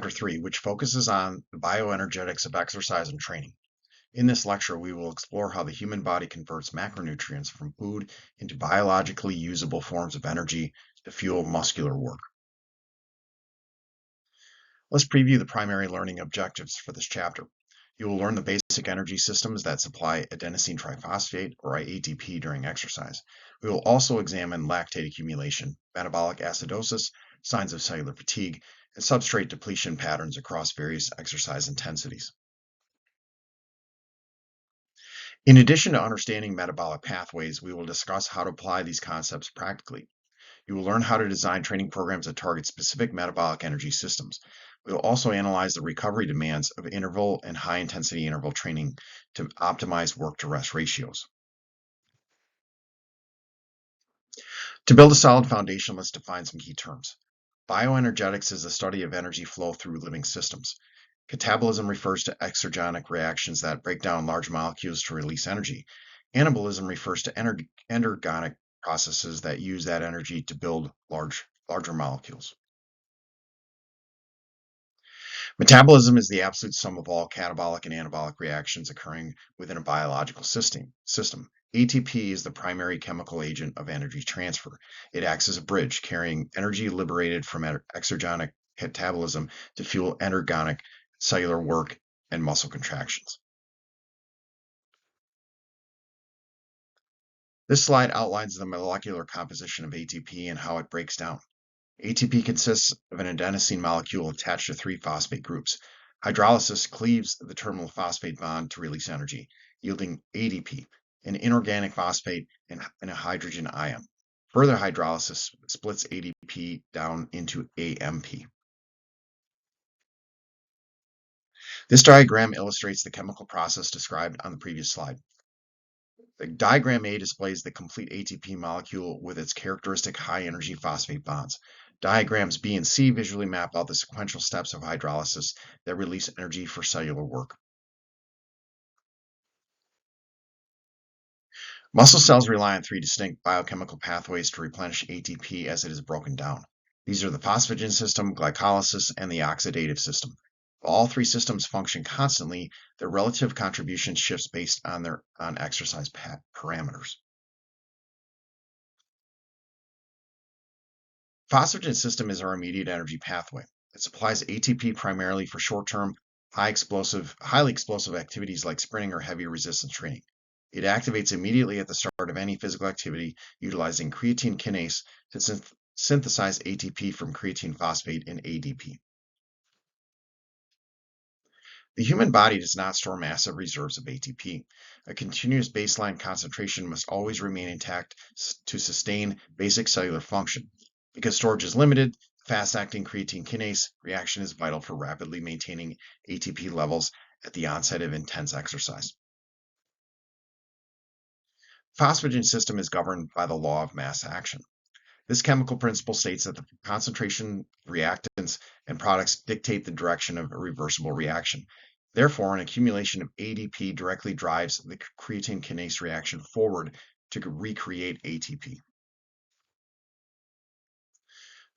Chapter 3, which focuses on the bioenergetics of exercise and training. In this lecture, we will explore how the human body converts macronutrients from food into biologically usable forms of energy to fuel muscular work. Let's preview the primary learning objectives for this chapter. You will learn the basic energy systems that supply adenosine triphosphate, or ATP, during exercise. We will also examine lactate accumulation, metabolic acidosis, signs of cellular fatigue, and substrate depletion patterns across various exercise intensities. In addition to understanding metabolic pathways, we will discuss how to apply these concepts practically. You will learn how to design training programs that target specific metabolic energy systems. We will also analyze the recovery demands of interval and high-intensity interval training to optimize work-to-rest ratios. To build a solid foundation, let's define some key terms. Bioenergetics is the study of energy flow through living systems. Catabolism refers to exergonic reactions that break down large molecules to release energy. Anabolism refers to endergonic processes that use that energy to build larger molecules. Metabolism is the absolute sum of all catabolic and anabolic reactions occurring within a biological system. ATP is the primary chemical agent of energy transfer. It acts as a bridge, carrying energy liberated from exergonic catabolism to fuel endergonic cellular work and muscle contractions. This slide outlines the molecular composition of ATP and how it breaks down. ATP consists of an adenosine molecule attached to 3 phosphate groups. Hydrolysis cleaves the terminal phosphate bond to release energy, yielding ADP, an inorganic phosphate and a hydrogen ion. Further hydrolysis splits ADP down into AMP. This diagram illustrates the chemical process described on the previous slide. The diagram A displays the complete ATP molecule with its characteristic high-energy phosphate bonds. Diagrams B and C visually map out the sequential steps of hydrolysis that release energy for cellular work. Muscle cells rely on 3 distinct biochemical pathways to replenish ATP as it is broken down. These are the phosphagen system, glycolysis, and the oxidative system. While all 3 systems function constantly, their relative contribution shifts based on exercise parameters. Phosphagen system is our immediate energy pathway. It supplies ATP primarily for short-term, highly explosive activities like sprinting or heavy resistance training. It activates immediately at the start of any physical activity, utilizing creatine kinase to synthesize ATP from creatine phosphate and ADP. The human body does not store massive reserves of ATP. A continuous baseline concentration must always remain intact to sustain basic cellular function. Because storage is limited, fast-acting creatine kinase reaction is vital for rapidly maintaining ATP levels at the onset of intense exercise. Phosphagen system is governed by the law of mass action. This chemical principle states that the concentration of reactants and products dictate the direction of a reversible reaction. Therefore, an accumulation of ADP directly drives the creatine kinase reaction forward to recreate ATP.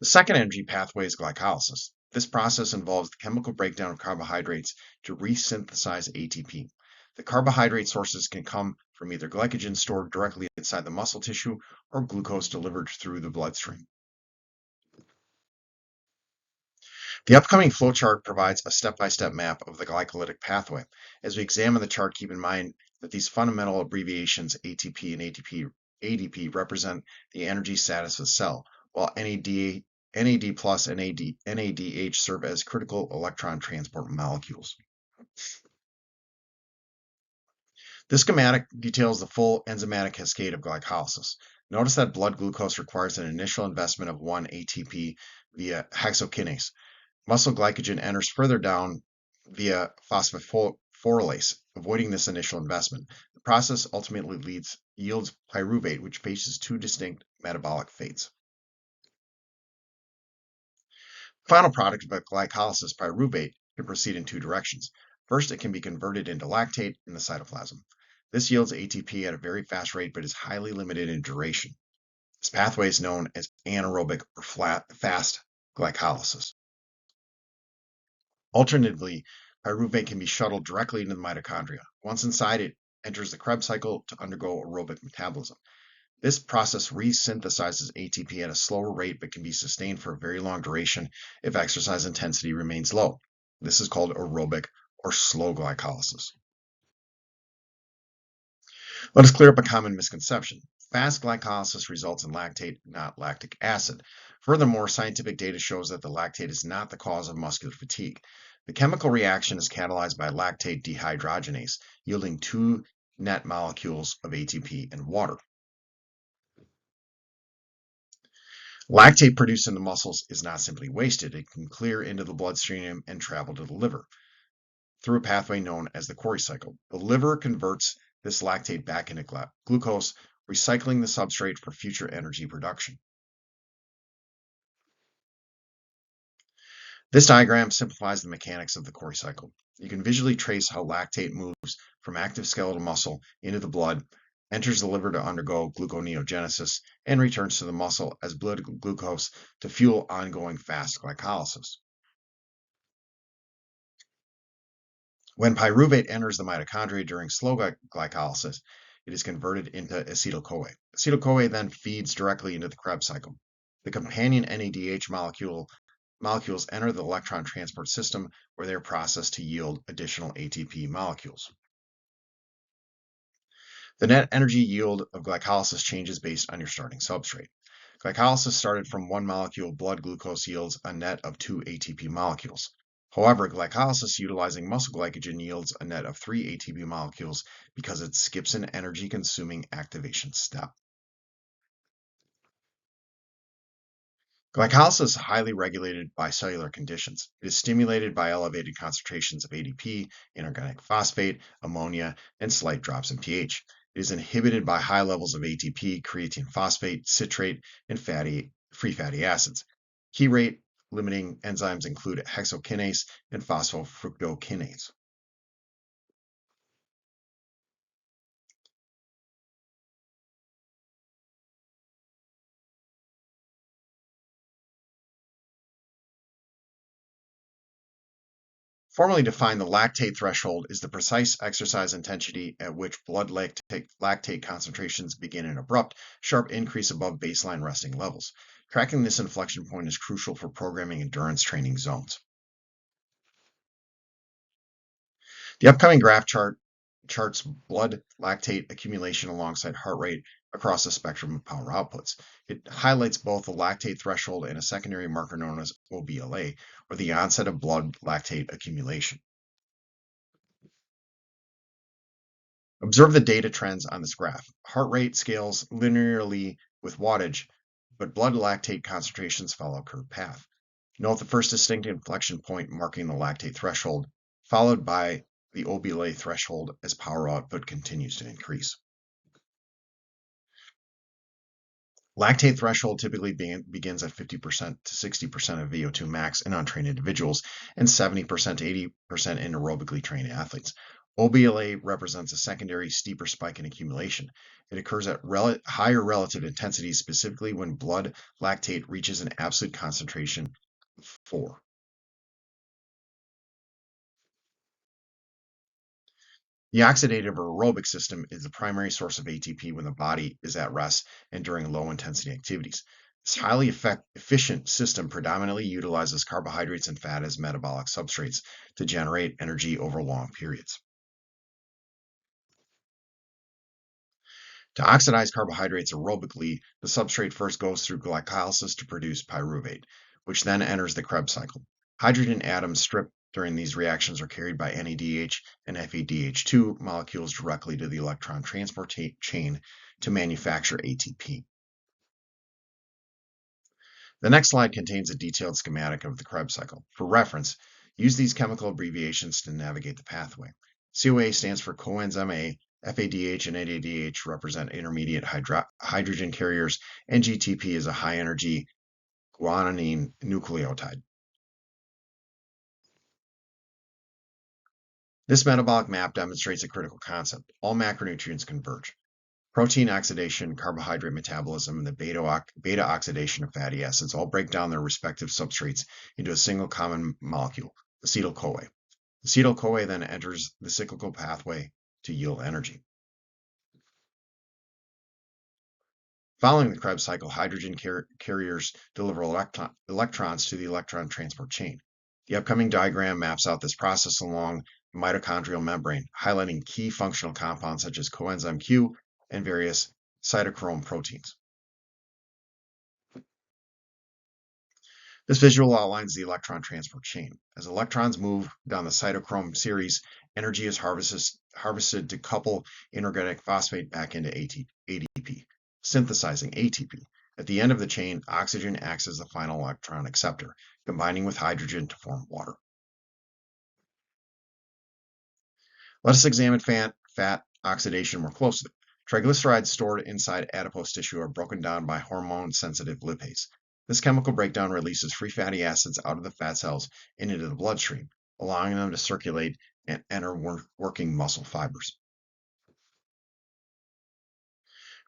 The second energy pathway is glycolysis. This process involves the chemical breakdown of carbohydrates to resynthesize ATP. The carbohydrate sources can come from either glycogen stored directly inside the muscle tissue or glucose delivered through the bloodstream. The upcoming flowchart provides a step-by-step map of the glycolytic pathway. As we examine the chart, keep in mind that these fundamental abbreviations, ATP and ADP, represent the energy status of the cell, while NAD plus and NADH serve as critical electron transport molecules. This schematic details the full enzymatic cascade of glycolysis. Notice that blood glucose requires an initial investment of 1 ATP via hexokinase. Muscle glycogen enters further down via phosphorylase, avoiding this initial investment. The process ultimately yields pyruvate, which faces 2 distinct metabolic fates. Final product of glycolysis, pyruvate, can proceed in 2 directions. First, it can be converted into lactate in the cytoplasm. This yields ATP at a very fast rate, but is highly limited in duration. This pathway is known as anaerobic or fast glycolysis. Alternatively, pyruvate can be shuttled directly into the mitochondria. Once inside, it enters the Krebs cycle to undergo aerobic metabolism. This process resynthesizes ATP at a slower rate but can be sustained for a very long duration if exercise intensity remains low. This is called aerobic or slow glycolysis. Let us clear up a common misconception. Fast glycolysis results in lactate, not lactic acid. Furthermore, scientific data shows that the lactate is not the cause of muscular fatigue. The chemical reaction is catalyzed by lactate dehydrogenase, yielding 2 net molecules of ATP in water. Lactate produced in the muscles is not simply wasted. It can clear into the bloodstream and travel to the liver through a pathway known as the Cori cycle. The liver converts this lactate back into glucose, recycling the substrate for future energy production. This diagram simplifies the mechanics of the Cori cycle. You can visually trace how lactate moves from active skeletal muscle into the blood, enters the liver to undergo gluconeogenesis, and returns to the muscle as blood glucose to fuel ongoing fast glycolysis. When pyruvate enters the mitochondria during slow glycolysis, it is converted into acetyl-CoA. Acetyl-CoA then feeds directly into the Krebs cycle. The companion NADH molecules enter the electron transport system where they are processed to yield additional ATP molecules. The net energy yield of glycolysis changes based on your starting substrate. Glycolysis started from 1 molecule of blood glucose yields a net of 2 ATP molecules. However, glycolysis utilizing muscle glycogen yields a net of 3 ATP molecules because it skips an energy-consuming activation step. Glycolysis is highly regulated by cellular conditions. It is stimulated by elevated concentrations of ADP, inorganic phosphate, ammonia, and slight drops in pH. It is inhibited by high levels of ATP, creatine phosphate, citrate, and free fatty acids. Key rate limiting enzymes include hexokinase and phosphofructokinase. Formally defined, the lactate threshold is the precise exercise intensity at which blood lactate concentrations begin an abrupt, sharp increase above baseline resting levels. Tracking this inflection point is crucial for programming endurance training zones. The upcoming graph charts blood lactate accumulation alongside heart rate across a spectrum of power outputs. It highlights both the lactate threshold and a secondary marker known as OBLA, or the onset of blood lactate accumulation. Observe the data trends on this graph. Heart rate scales linearly with wattage, but blood lactate concentrations follow a curved path. Note the first distinct inflection point marking the lactate threshold, followed by the OBLA threshold as power output continues to increase. Lactate threshold typically begins at 50% to 60% of VO2 max in untrained individuals and 70% to 80% in aerobically trained athletes. OBLA represents a secondary steeper spike in accumulation. It occurs at higher relative intensities, specifically when blood lactate reaches an absolute concentration of 4. The oxidative or aerobic system is the primary source of ATP when the body is at rest and during low-intensity activities. This highly efficient system predominantly utilizes carbohydrates and fat as metabolic substrates to generate energy over long periods. To oxidize carbohydrates aerobically, the substrate first goes through glycolysis to produce pyruvate, which then enters the Krebs cycle. Hydrogen atoms stripped during these reactions are carried by NADH and FADH2 molecules directly to the electron transport chain to manufacture ATP. The next slide contains a detailed schematic of the Krebs cycle. For reference, use these chemical abbreviations to navigate the pathway. CoA stands for coenzyme A, FADH and NADH represent intermediate hydrogen carriers, and GTP is a high-energy guanine nucleotide. This metabolic map demonstrates a critical concept. All macronutrients converge. Protein oxidation, carbohydrate metabolism, and the beta oxidation of fatty acids all break down their respective substrates into a single common molecule, acetyl-CoA. Acetyl-CoA then enters the cyclical pathway to yield energy. Following the Krebs cycle, hydrogen carriers deliver electrons to the electron transport chain. The upcoming diagram maps out this process along the mitochondrial membrane, highlighting key functional compounds such as coenzyme Q and various cytochrome proteins. This visual outlines the electron transport chain. As electrons move down the cytochrome series, energy is harvested to couple inorganic phosphate back into ADP, synthesizing ATP. At the end of the chain, oxygen acts as the final electron acceptor, combining with hydrogen to form water. Let us examine fat oxidation more closely. Triglycerides stored inside adipose tissue are broken down by hormone-sensitive lipase. This chemical breakdown releases free fatty acids out of the fat cells and into the bloodstream, allowing them to circulate and enter working muscle fibers.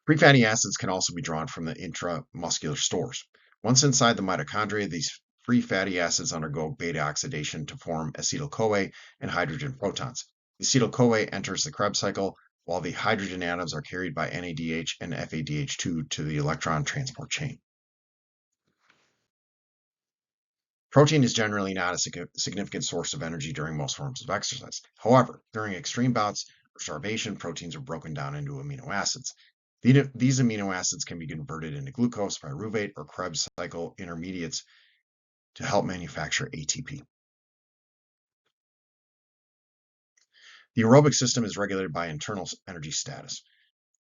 Free fatty acids can also be drawn from the intramuscular stores. Once inside the mitochondria, these free fatty acids undergo beta oxidation to form acetyl-CoA and hydrogen protons. The acetyl-CoA enters the Krebs cycle, while the hydrogen atoms are carried by NADH and FADH2 to the electron transport chain. Protein is generally not a significant source of energy during most forms of exercise. However, during extreme bouts of starvation, proteins are broken down into amino acids. These amino acids can be converted into glucose, pyruvate, or Krebs cycle intermediates to help manufacture ATP. The aerobic system is regulated by internal energy status.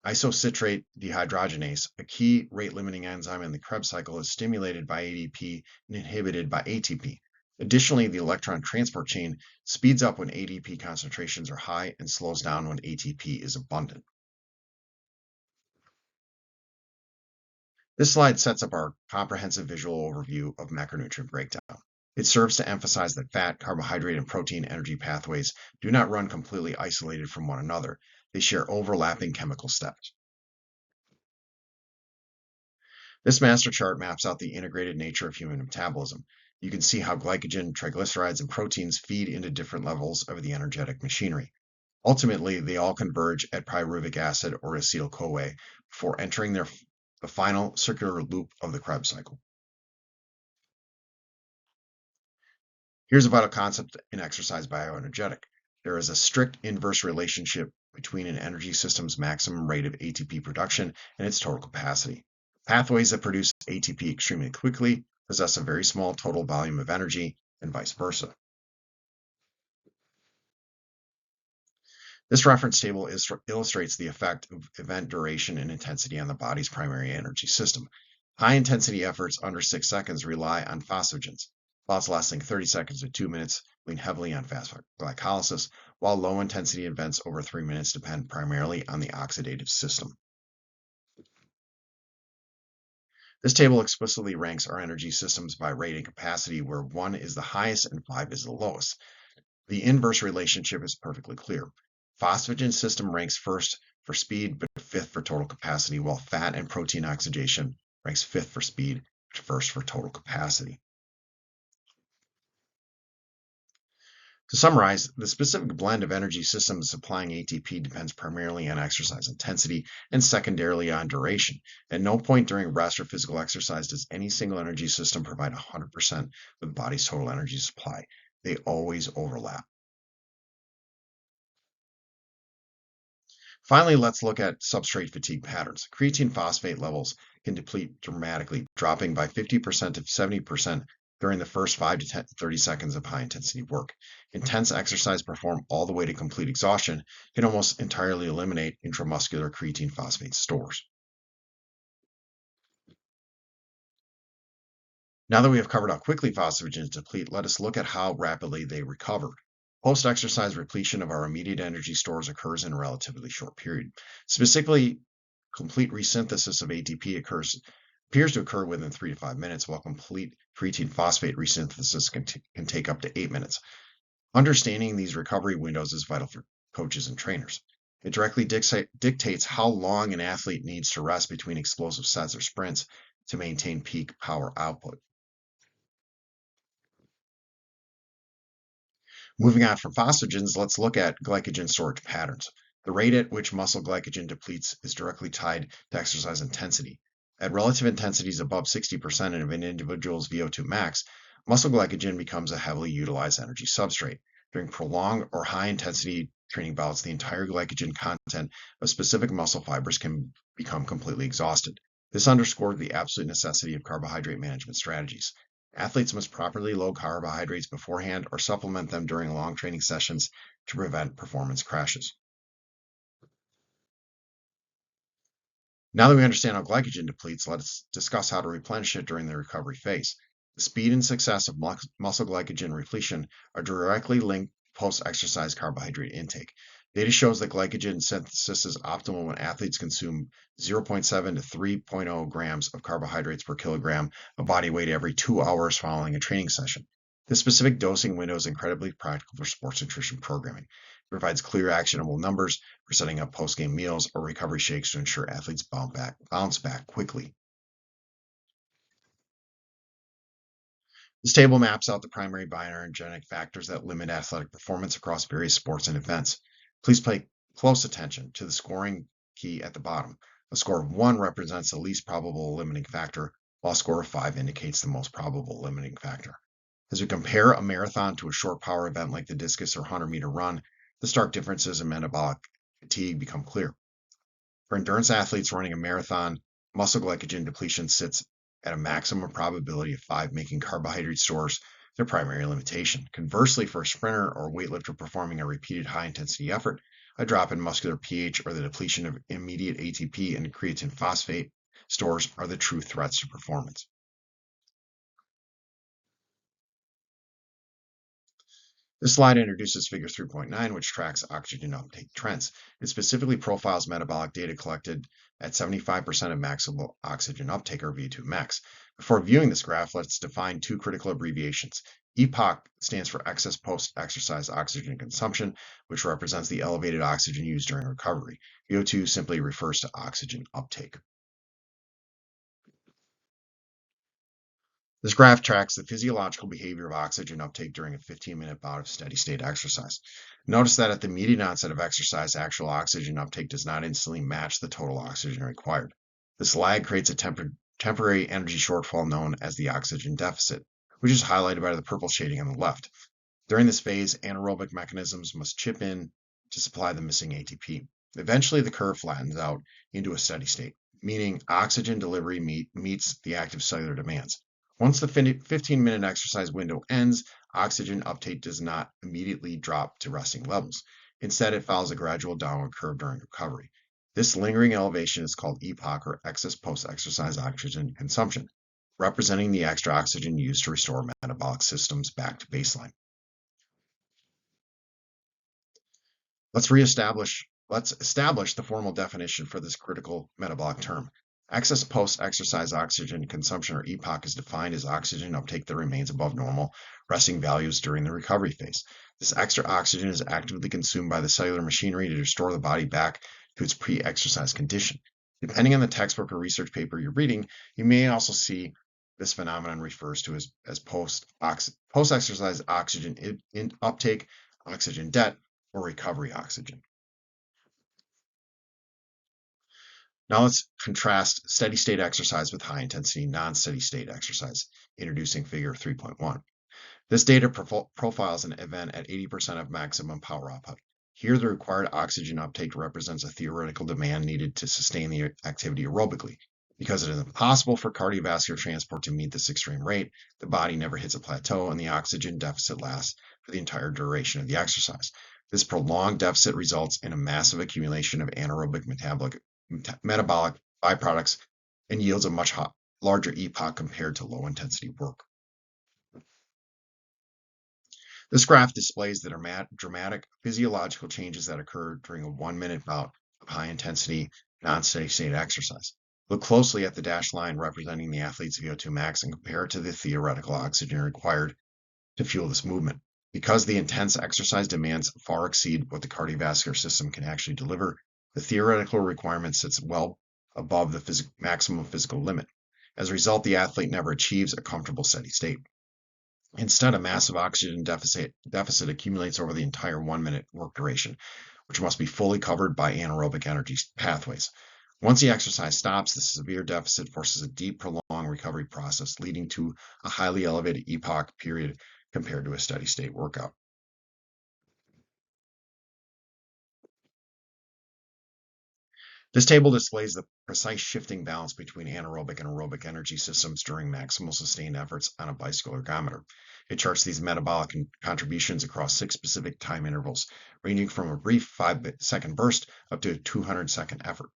Isocitrate dehydrogenase, a key rate-limiting enzyme in the Krebs cycle, is stimulated by ADP and inhibited by ATP. Additionally, the electron transport chain speeds up when ADP concentrations are high and slows down when ATP is abundant. This slide sets up our comprehensive visual overview of macronutrient breakdown. It serves to emphasize that fat, carbohydrate, and protein energy pathways do not run completely isolated from one another. They share overlapping chemical steps. This master chart maps out the integrated nature of human metabolism. You can see how glycogen, triglycerides, and proteins feed into different levels of the energetic machinery. Ultimately, they all converge at pyruvic acid or acetyl-CoA before entering the final circular loop of the Krebs cycle. Here's a vital concept in exercise bioenergetic. There is a strict inverse relationship between an energy system's maximum rate of ATP production and its total capacity. Pathways that produce ATP extremely quickly possess a very small total volume of energy, and vice versa. This reference table illustrates the effect of event duration and intensity on the body's primary energy system. High-intensity efforts under 6 seconds rely on phosphagens. Bouts lasting 30 seconds to 2 minutes lean heavily on fast glycolysis, while low-intensity events over 3 minutes depend primarily on the oxidative system. This table explicitly ranks our energy systems by rate and capacity, where 1 is the highest and 5 is the lowest. The inverse relationship is perfectly clear. Phosphagen system ranks first for speed, but 5th for total capacity, while fat and protein oxidation ranks 5th for speed, but 1st for total capacity. To summarize, the specific blend of energy systems supplying ATP depends primarily on exercise intensity and secondarily on duration. At no point during rest or physical exercise does any single energy system provide 100% of the body's total energy supply. They always overlap. Finally, let's look at substrate fatigue patterns. Creatine phosphate levels can deplete dramatically, dropping by 50% to 70% during the first 5 to 30 seconds of high-intensity work. Intense exercise performed all the way to complete exhaustion can almost entirely eliminate intramuscular creatine phosphate stores. Now that we have covered how quickly phosphagens deplete, let us look at how rapidly they recover. Post-exercise repletion of our immediate energy stores occurs in a relatively short period. Specifically, complete resynthesis of ATP appears to occur within 3 to 5 minutes, while complete creatine phosphate resynthesis can take up to 8 minutes. Understanding these recovery windows is vital for coaches and trainers. It directly dictates how long an athlete needs to rest between explosive sets or sprints to maintain peak power output. Moving on from phosphagens, let's look at glycogen storage patterns. The rate at which muscle glycogen depletes is directly tied to exercise intensity. At relative intensities above 60% of an individual's VO2 max, muscle glycogen becomes a heavily utilized energy substrate. During prolonged or high intensity training bouts, the entire glycogen content of specific muscle fibers can become completely exhausted. This underscored the absolute necessity of carbohydrate management strategies. Athletes must properly load carbohydrates beforehand or supplement them during long training sessions to prevent performance crashes. Now that we understand how glycogen depletes, let's discuss how to replenish it during the recovery phase. The speed and success of muscle glycogen repletion are directly linked to post-exercise carbohydrate intake. Data shows that glycogen synthesis is optimal when athletes consume 0.7 to 3.0 grams of carbohydrates per kilogram of body weight every 2 hours following a training session. This specific dosing window is incredibly practical for sports nutrition programming. It provides clear, actionable numbers for setting up post-game meals or recovery shakes to ensure athletes bounce back quickly. This table maps out the primary binary and genetic factors that limit athletic performance across various sports and events. Please pay close attention to the scoring key at the bottom. A score of 1 represents the least probable limiting factor, while a score of 5 indicates the most probable limiting factor. As we compare a marathon to a short power event like the discus or 100-meter run, the stark differences in metabolic fatigue become clear. For endurance athletes running a marathon, muscle glycogen depletion sits at a maximum probability of 5, making carbohydrate stores their primary limitation. Conversely, for a sprinter or weightlifter performing a repeated high-intensity effort, a drop in muscular pH or the depletion of immediate ATP and creatine phosphate stores are the true threats to performance. This slide introduces figure 3.9, which tracks oxygen uptake trends. It specifically profiles metabolic data collected at 75% of maximal oxygen uptake, or VO2 max. Before viewing this graph, let's define 2 critical abbreviations. EPOC stands for excess post-exercise oxygen consumption, which represents the elevated oxygen used during recovery. VO2 simply refers to oxygen uptake. This graph tracks the physiological behavior of oxygen uptake during a 15-minute bout of steady-state exercise. Notice that at the immediate onset of exercise, actual oxygen uptake does not instantly match the total oxygen required. This lag creates a temporary energy shortfall known as the oxygen deficit, which is highlighted by the purple shading on the left. During this phase, anaerobic mechanisms must chip in to supply the missing ATP. Eventually, the curve flattens out into a steady state, meaning oxygen delivery meets the active cellular demands. Once the 15-minute exercise window ends, oxygen uptake does not immediately drop to resting levels. Instead, it follows a gradual downward curve during recovery. This lingering elevation is called EPOC, or excess post-exercise oxygen consumption, representing the extra oxygen used to restore metabolic systems back to baseline. Let's establish the formal definition for this critical metabolic term. Excess post-exercise oxygen consumption, or EPOC, is defined as oxygen uptake that remains above normal resting values during the recovery phase. This extra oxygen is actively consumed by the cellular machinery to restore the body back to its pre-exercise condition. Depending on the textbook or research paper you're reading, you may also see this phenomenon refers to as post-exercise oxygen uptake, oxygen debt, or recovery oxygen. Now let's contrast steady state exercise with high intensity non-steady state exercise, introducing figure 3.1. This data profiles an event at 80% of maximum power output. Here, the required oxygen uptake represents a theoretical demand needed to sustain the activity aerobically. Because it is impossible for cardiovascular transport to meet this extreme rate, the body never hits a plateau and the oxygen deficit lasts for the entire duration of the exercise. This prolonged deficit results in a massive accumulation of anaerobic metabolic byproducts and yields a much larger EPOC compared to low intensity work. This graph displays the dramatic physiological changes that occur during a 1-minute bout of high intensity non-steady state exercise. Look closely at the dashed line representing the athlete's VO2 max and compare it to the theoretical oxygen required to fuel this movement. Because the intense exercise demands far exceed what the cardiovascular system can actually deliver, the theoretical requirement sits well above the maximum physical limit. As a result, the athlete never achieves a comfortable steady state. Instead, a massive oxygen deficit accumulates over the entire 1 minute work duration, which must be fully covered by anaerobic energy pathways. Once the exercise stops, the severe deficit forces a deep, prolonged recovery process, leading to a highly elevated epoch period compared to a steady state workout. This table displays the precise shifting balance between anaerobic and aerobic energy systems during maximal sustained efforts on a bicycle ergometer. It charts these metabolic contributions across 6 specific time intervals, ranging from a brief 5-second burst up to a 200-second effort.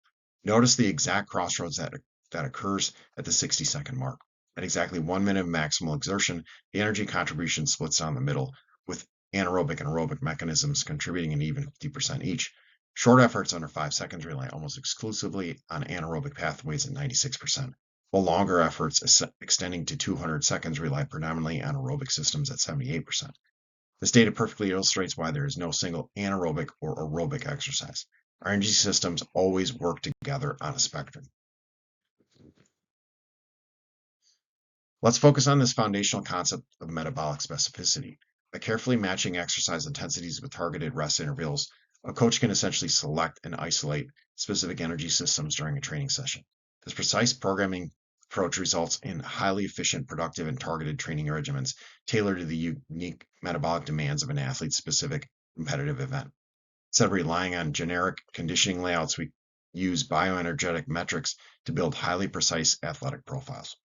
Notice the exact crossroads that occurs at the 60-second mark. At exactly 1 minute of maximal exertion, the energy contribution splits down the middle, with anaerobic and aerobic mechanisms contributing an even 50% each. Short efforts under 5 seconds rely almost exclusively on anaerobic pathways at 96%, while longer efforts extending to 200 seconds rely predominantly on aerobic systems at 78%. This data perfectly illustrates why there is no single anaerobic or aerobic exercise. Our energy systems always work together on a spectrum. Let's focus on this foundational concept of metabolic specificity. By carefully matching exercise intensities with targeted rest intervals, a coach can essentially select and isolate specific energy systems during a training session. This precise programming approach results in highly efficient, productive, and targeted training regimens tailored to the unique metabolic demands of an athlete's specific competitive event. Instead of relying on generic conditioning layouts, we use bioenergetic metrics to build highly precise athletic profiles.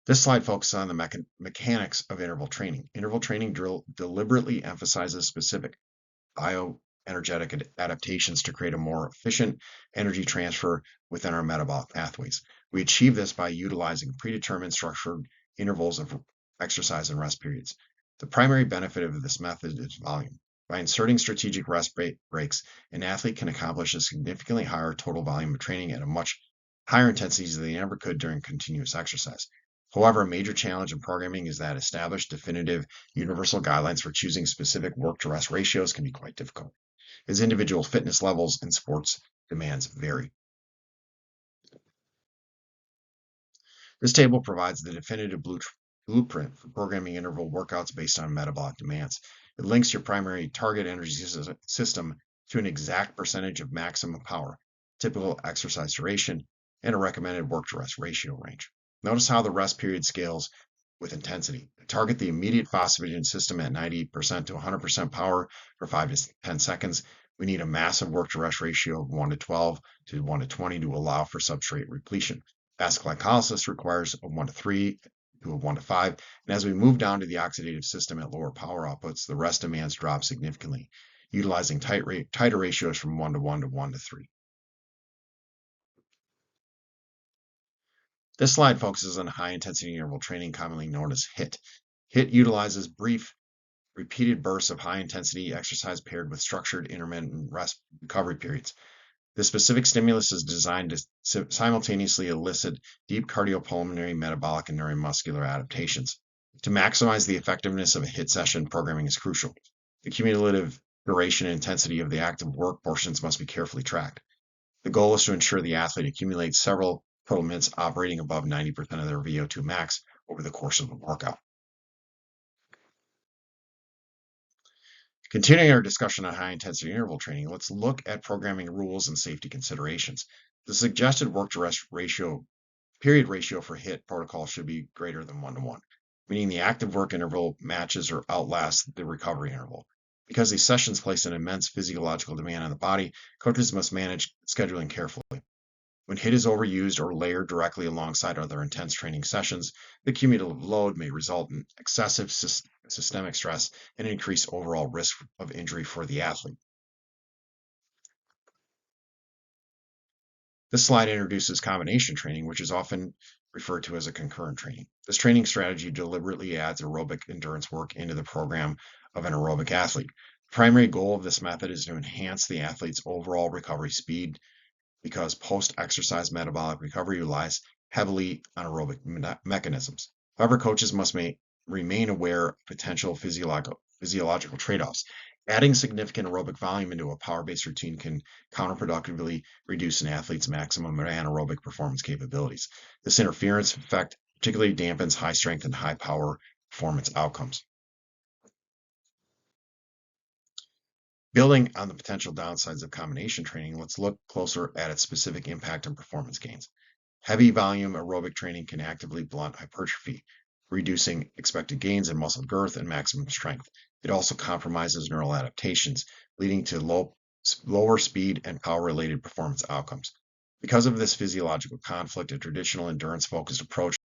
This slide focuses on the mechanics of interval training. Interval training deliberately emphasizes specific bioenergetic adaptations to create a more efficient energy transfer within our metabolic pathways. We achieve this by utilizing predetermined structured intervals of exercise and rest periods. The primary benefit of this method is volume. By inserting strategic rest breaks, an athlete can accomplish a significantly higher total volume of training at a much higher intensities than they ever could during continuous exercise. However, a major challenge in programming is that established definitive universal guidelines for choosing specific work-to-rest ratios can be quite difficult, as individual fitness levels and sports demands vary. This table provides the definitive blueprint for programming interval workouts based on metabolic demands. It links your primary target energy system to an exact percentage of maximum power, typical exercise duration, and a recommended work-to-rest ratio range. Notice how the rest period scales with intensity. Target the immediate phosphagen system at 90% to 100% power for 5 to 10 seconds. We need a massive work-to-rest ratio of 1 to 12 to 1 to 20 to allow for substrate repletion. Fast glycolysis requires a 1 to 3 to a 1 to 5. And as we move down to the oxidative system at lower power outputs, the rest demands drop significantly, utilizing tighter ratios from 1 to 1 to 1 to 3. This slide focuses on high-intensity interval training, commonly known as HIIT. HIIT utilizes brief, repeated bursts of high-intensity exercise paired with structured intermittent rest recovery periods. This specific stimulus is designed to simultaneously elicit deep cardiopulmonary, metabolic, and neuromuscular adaptations. To maximize the effectiveness of a HIIT session, programming is crucial. The cumulative duration and intensity of the active work portions must be carefully tracked. The goal is to ensure the athlete accumulates several total minutes operating above 90% of their VO2 max over the course of a workout. Continuing our discussion on high-intensity interval training, let's look at programming rules and safety considerations. The suggested work-to-rest period ratio for HIIT protocol should be greater than 1 to 1, meaning the active work interval matches or outlasts the recovery interval. Because these sessions place an immense physiological demand on the body, coaches must manage scheduling carefully. When HIIT is overused or layered directly alongside other intense training sessions, the cumulative load may result in excessive systemic stress and increased overall risk of injury for the athlete. This slide introduces combination training, which is often referred to as a concurrent training. This training strategy deliberately adds aerobic endurance work into the program of an aerobic athlete. The primary goal of this method is to enhance the athlete's overall recovery speed, because post-exercise metabolic recovery relies heavily on aerobic mechanisms. However, coaches must remain aware of potential physiological trade-offs. Adding significant aerobic volume into a power-based routine can counterproductively reduce an athlete's maximum anaerobic performance capabilities. This interference effect particularly dampens high strength and high power performance outcomes. Building on the potential downsides of combination training, let's look closer at its specific impact on performance gains. Heavy volume aerobic training can actively blunt hypertrophy, reducing expected gains in muscle girth and maximum strength. It also compromises neural adaptations, leading to lower speed and power-related performance outcomes. Because of this physiological conflict, a traditional endurance-focused approach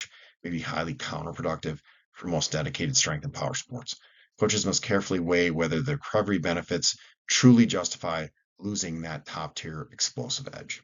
may be highly counterproductive for most dedicated strength and power sports. Coaches must carefully weigh whether the recovery benefits truly justify losing that top-tier explosive edge.